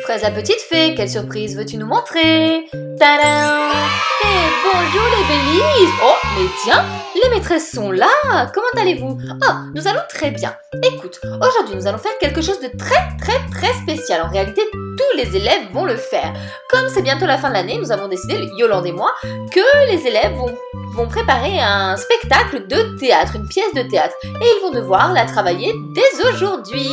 Fraise la petite fée, quelle surprise veux-tu nous montrer? Tadam! Et bonjour les Bélises! Oh, mais tiens, les maîtresses sont là! Comment allez-vous? Oh, nous allons très bien. Écoute, aujourd'hui nous allons faire quelque chose de très spécial. En réalité, tous les élèves vont le faire. Comme c'est bientôt la fin de l'année, nous avons décidé, Yolande et moi, que les élèves vont préparer un spectacle de théâtre, une pièce de théâtre. Et ils vont devoir la travailler dès aujourd'hui.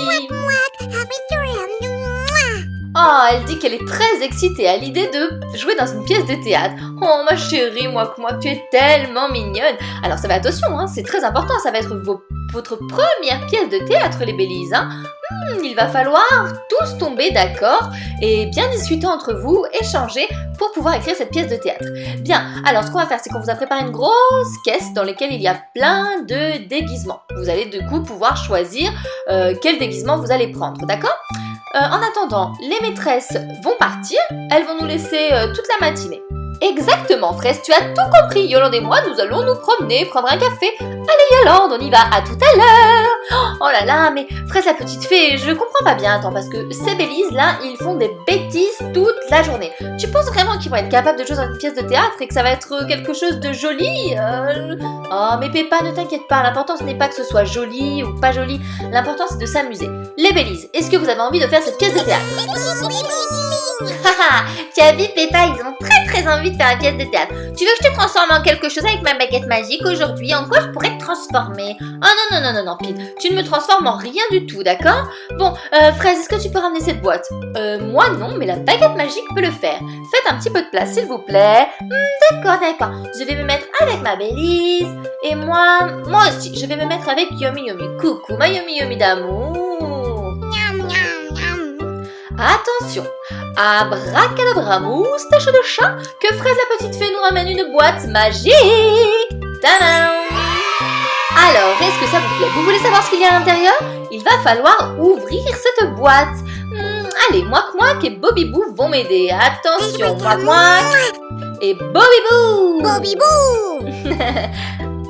Oh, elle dit qu'elle est très excitée à l'idée de jouer dans une pièce de théâtre. Oh, ma chérie, moi, tu es tellement mignonne. Alors, ça va, attention, hein, c'est très important, ça va être votre première pièce de théâtre, les Bélises. Hein. Il va falloir tous tomber d'accord et bien discuter entre vous, échanger pour pouvoir écrire cette pièce de théâtre. Bien, alors ce qu'on va faire, c'est qu'on vous a préparé une grosse caisse dans laquelle il y a plein de déguisements. Vous allez du coup pouvoir choisir quel déguisement vous allez prendre, d'accord ? En attendant, les maîtresses vont partir, elles vont nous laisser toute la matinée. Exactement, Fraise, tu as tout compris. Yolande et moi, nous allons nous promener, prendre un café. Allez Yolande, on y va, à tout à l'heure. Oh là là, mais Fraise la petite fée, je comprends pas bien, attends, parce que ces Bélises là, ils font des bêtises toute la journée. Tu penses vraiment qu'ils vont être capables de jouer dans une pièce de théâtre et que ça va être quelque chose de joli Oh, mais Peppa, ne t'inquiète pas, l'important ce n'est pas que ce soit joli ou pas joli, l'important c'est de s'amuser. Les Bélises, est-ce que vous avez envie de faire cette pièce de théâtre? Haha, tu as vu Peppa, ils ont très envie de faire une pièce de théâtre. Tu veux que je te transforme en quelque chose avec ma baguette magique aujourd'hui? En quoi je pourrais te transformer? Oh non, Pete, tu ne me transformes en rien du tout, d'accord? Bon, Fraise, est-ce que tu peux ramener cette boîte? Moi non, mais la baguette magique peut le faire. Faites un petit peu de place, s'il vous plaît. D'accord. Je vais me mettre avec ma Bélise. Et moi aussi, je vais me mettre avec Yomi. Coucou, ma Yomi d'amour. Attention, abracadabra, moustache de chat, que Fraise la petite fée nous ramène une boîte magique. Tadam! Alors, est-ce que ça vous plaît? Vous voulez savoir ce qu'il y a à l'intérieur? Il va falloir ouvrir cette boîte. Allez, Mouak et Bobby Boo vont m'aider. Attention, Mouak et Bobby Boo.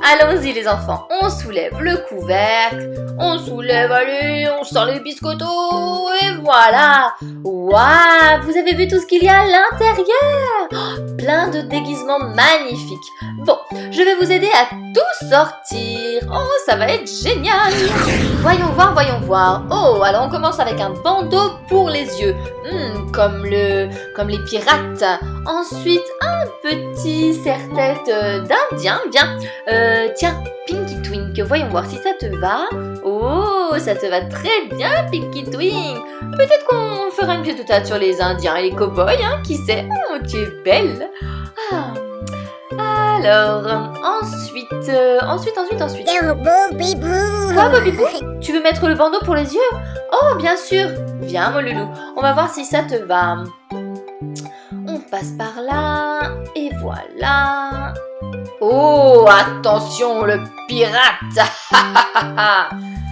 Allons-y les enfants, on soulève le couvercle, allez, on sort les biscottos, et voilà. Waouh, vous avez vu tout ce qu'il y a à l'intérieur? Plein de déguisements magnifiques. Bon, je vais vous aider à tout sortir. Oh, ça va être génial. Voyons voir. Oh, alors on commence avec un bandeau pour les yeux, comme les pirates. Ensuite, un petit serre-tête d'Indien, bien. Tiens, Pinky Twink, voyons voir si ça te va. Oh, ça te va très bien, Pinky Twink. Peut-être qu'on fera une pièce de théâtre sur les Indiens et les cow-boys, hein, qui sait. Oh, tu es belle. Alors, ensuite. Bobby Boo. Quoi, Bobby Boo? Tu veux mettre le bandeau pour les yeux? Oh, bien sûr. Viens, mon loulou. On va voir si ça te va. On passe par là, et voilà. Oh, attention, le pirate.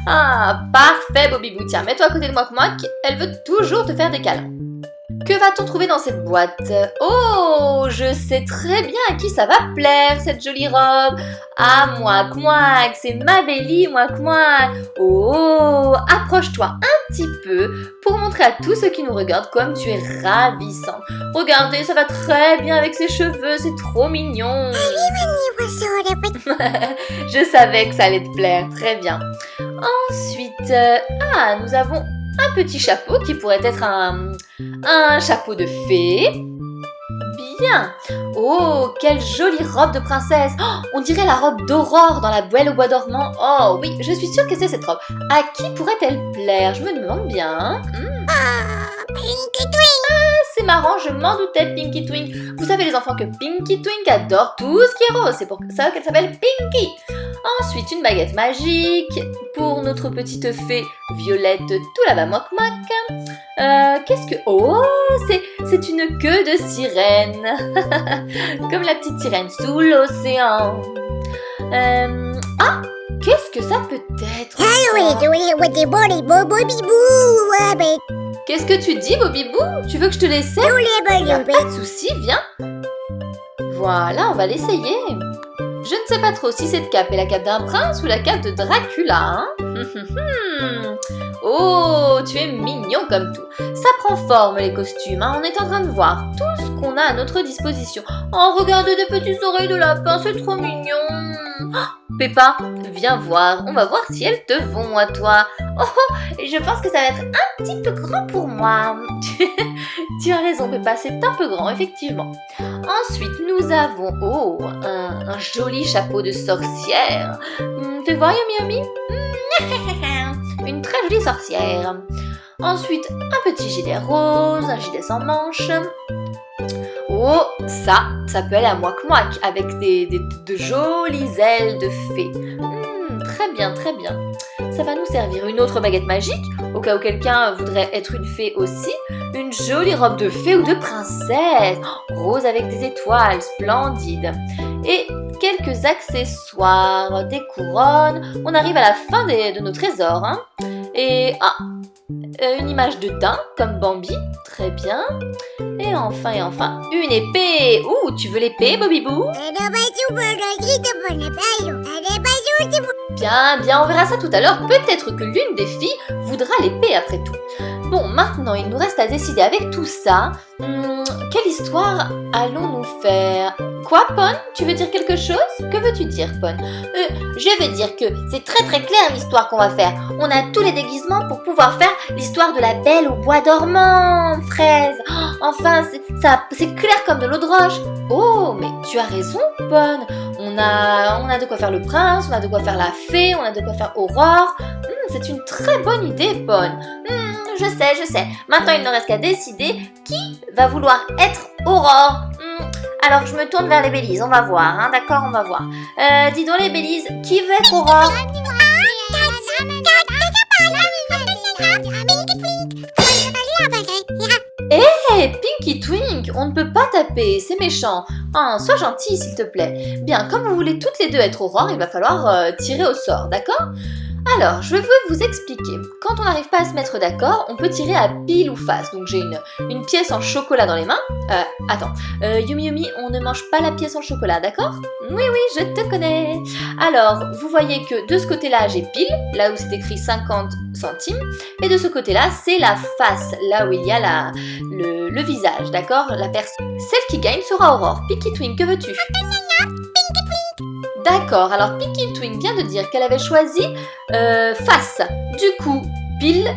Ah, parfait, Bobby Boo. Tiens, mets-toi à côté de moi, elle veut toujours te faire des câlins. Que va-t-on trouver dans cette boîte? Oh, je sais très bien à qui ça va plaire, cette jolie robe. Ah, Mouak, c'est ma Bélie, Mouak. Oh, approche-toi un petit peu pour montrer à tous ceux qui nous regardent comme tu es ravissante. Regardez, ça va très bien avec ses cheveux, c'est trop mignon. Je savais que ça allait te plaire, très bien. Ensuite, nous avons un petit chapeau qui pourrait être un chapeau de fée. Bien. Oh, quelle jolie robe de princesse. Oh, on dirait la robe d'Aurore dans La Belle au bois dormant. Oh oui, je suis sûre que c'est cette robe. À qui pourrait-elle plaire? Je me demande bien. Pinky Twink. C'est marrant, je m'en doutais, Pinky Twink. Vous savez les enfants que Pinky Twink adore tout ce qui est rose. C'est pour ça qu'elle s'appelle Pinky. Ensuite, une baguette magique pour notre petite fée Violette tout là-bas, Mouak. Qu'est-ce que... Oh, c'est une queue de sirène. Comme la petite sirène sous l'océan. Qu'est-ce que ça peut être? Qu'est-ce que tu dis, Bobby Boo? Tu veux que je te l'essaie? Pas de souci, viens. Voilà, on va l'essayer. Je ne sais pas trop si cette cape est la cape d'un prince ou la cape de Dracula, hein. Oh, tu es mignon comme tout. Ça prend forme les costumes, hein. On est en train de voir tout ce qu'on a à notre disposition. Oh, regarde des petites oreilles de lapin, c'est trop mignon. Oh, Peppa, viens voir, on va voir si elles te vont à toi. Oh, je pense que ça va être un petit peu grand pour moi. Tu as raison Peppa, c'est un peu grand, effectivement. Ensuite, nous avons un joli chapeau de sorcière. Fais voir Yumi Yumi. Une très jolie sorcière. Ensuite, un petit gilet rose, un gilet sans manches. Oh, ça peut aller à moic-moic avec de jolies ailes de fée. Très bien, très bien. Ça va nous servir. Une autre baguette magique, au cas où quelqu'un voudrait être une fée aussi. Une jolie robe de fée ou de princesse. Rose avec des étoiles, splendide. Et quelques accessoires, des couronnes. On arrive à la fin de nos trésors. Hein. Et une image de daim, comme Bambi. Très bien. Et enfin, une épée. Ouh, tu veux l'épée, Bobby Boo? Bien, on verra ça tout à l'heure. Peut-être que l'une des filles voudra l'épée après tout. Bon, maintenant, il nous reste à décider avec tout ça. Quelle histoire allons-nous faire? Quoi, Pon? Tu veux dire quelque chose? Que veux-tu dire, Pon? Je veux dire que c'est très très clair l'histoire qu'on va faire. On a tous les déguisements pour pouvoir faire l'histoire de la belle au bois dormant, Fraise. Enfin, c'est clair comme de l'eau de roche. Oh, mais tu as raison, Pon. On a de quoi faire le prince, on a de quoi faire la fée, on a de quoi faire Aurore. C'est une très bonne idée, Pon. Je sais. Maintenant, il ne reste qu'à décider qui va vouloir être Aurore. Alors, je me tourne vers les Bélises, on va voir, hein, d'accord, on va voir. Dis donc les Bélises, qui veut être Aurore? Hé, Pinky Twink, on ne peut pas taper, c'est méchant. Sois gentil, s'il te plaît. Bien, comme vous voulez toutes les deux être Aurore, il va falloir tirer au sort, d'accord? Alors, je veux vous expliquer. Quand on n'arrive pas à se mettre d'accord, on peut tirer à pile ou face. Donc j'ai une pièce en chocolat dans les mains. Attends, Yumi Yumi, on ne mange pas la pièce en chocolat, d'accord? Oui, je te connais. Alors, vous voyez que de ce côté-là, j'ai pile, là où c'est écrit 50 centimes. Et de ce côté-là, c'est la face, là où il y a le visage, d'accord? La personne. Celle qui gagne sera Aurore. Pinky Twink, que veux-tu? D'accord, alors Pinky Twink vient de dire qu'elle avait choisi face. Du coup, pile,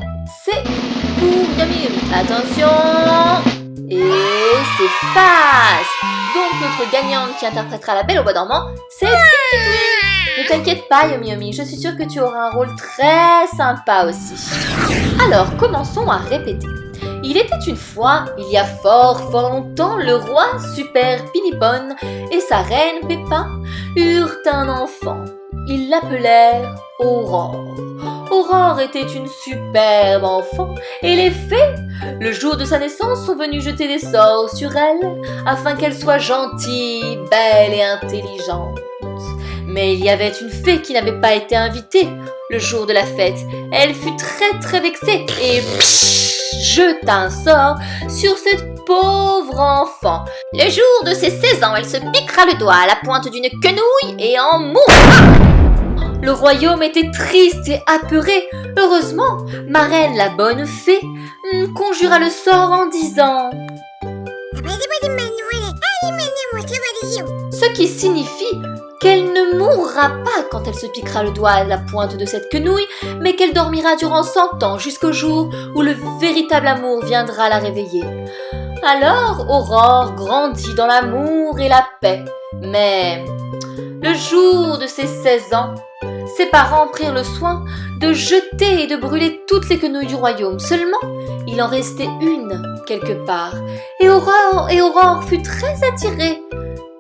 c'est pour Yumi Yumi. Attention! Et c'est face! Donc notre gagnante qui interprétera la belle au bois dormant, c'est Pinky Twink! Ne t'inquiète pas Yumi Yumi, je suis sûre que tu auras un rôle très sympa aussi. Alors, commençons à répéter. Il était une fois, il y a fort longtemps, le roi Super Pinipon et sa reine Peppa eurent un enfant. Ils l'appelèrent Aurore. Aurore était une superbe enfant et les fées, le jour de sa naissance, sont venues jeter des sorts sur elle afin qu'elle soit gentille, belle et intelligente. Mais il y avait une fée qui n'avait pas été invitée le jour de la fête. Elle fut très vexée et jeta un sort sur cette pauvre enfant. Le jour de ses 16 ans, elle se piquera le doigt à la pointe d'une quenouille et en mourra. Le royaume était triste et apeuré. Heureusement, ma reine, la bonne fée, conjura le sort en disant ce qui signifie qu'elle ne mourra pas quand elle se piquera le doigt à la pointe de cette quenouille, mais qu'elle dormira durant 100 ans jusqu'au jour où le véritable amour viendra la réveiller. Alors Aurore grandit dans l'amour et la paix. Mais le jour de ses 16 ans, ses parents prirent le soin de jeter et de brûler toutes les quenouilles du royaume. Seulement, il en restait une quelque part. Et Aurore fut très attirée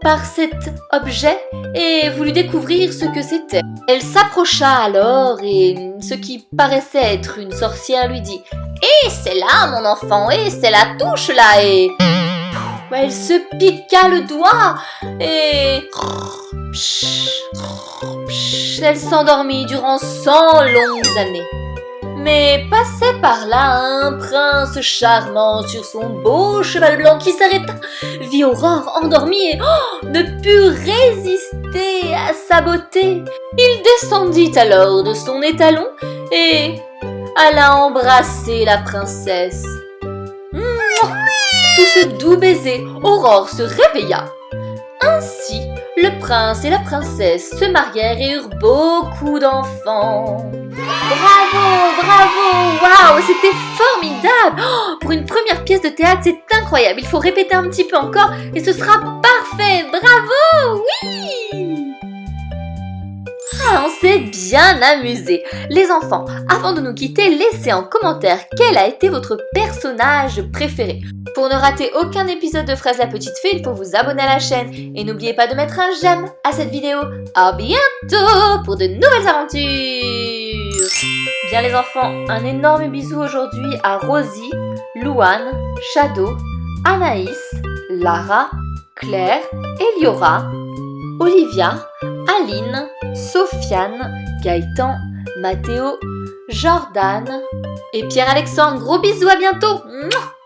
par cet objet et voulut découvrir ce que c'était. Elle s'approcha alors et ce qui paraissait être une sorcière lui dit « Et c'est là mon enfant, et c'est la touche là et... » Elle se piqua le doigt et... Elle s'endormit durant 100 longues années. Mais passait par là un prince charmant sur son beau cheval blanc qui s'arrêta, vit Aurore endormie et ne put résister à sa beauté. Il descendit alors de son étalon et, Elle a embrassé la princesse. Mouah. Sous ce doux baiser, Aurore se réveilla. Ainsi, le prince et la princesse se marièrent et eurent beaucoup d'enfants. Bravo, bravo, waouh, c'était formidable. Oh, pour une première pièce de théâtre, c'est incroyable. Il faut répéter un petit peu encore et ce sera parfait. Bravo, oui. Ah, on s'est bien amusé. Les enfants, avant de nous quitter, laissez en commentaire quel a été votre personnage préféré. Pour ne rater aucun épisode de Fraise la Petite Fée, il faut vous abonner à la chaîne. Et n'oubliez pas de mettre un j'aime à cette vidéo. À bientôt pour de nouvelles aventures. Bien les enfants, un énorme bisou aujourd'hui à Rosie, Louane, Shadow, Anaïs, Lara, Claire, Eliora, Olivia, Aline, Sofiane, Gaëtan, Mathéo, Jordan et Pierre-Alexandre. Gros bisous, à bientôt. Mouah.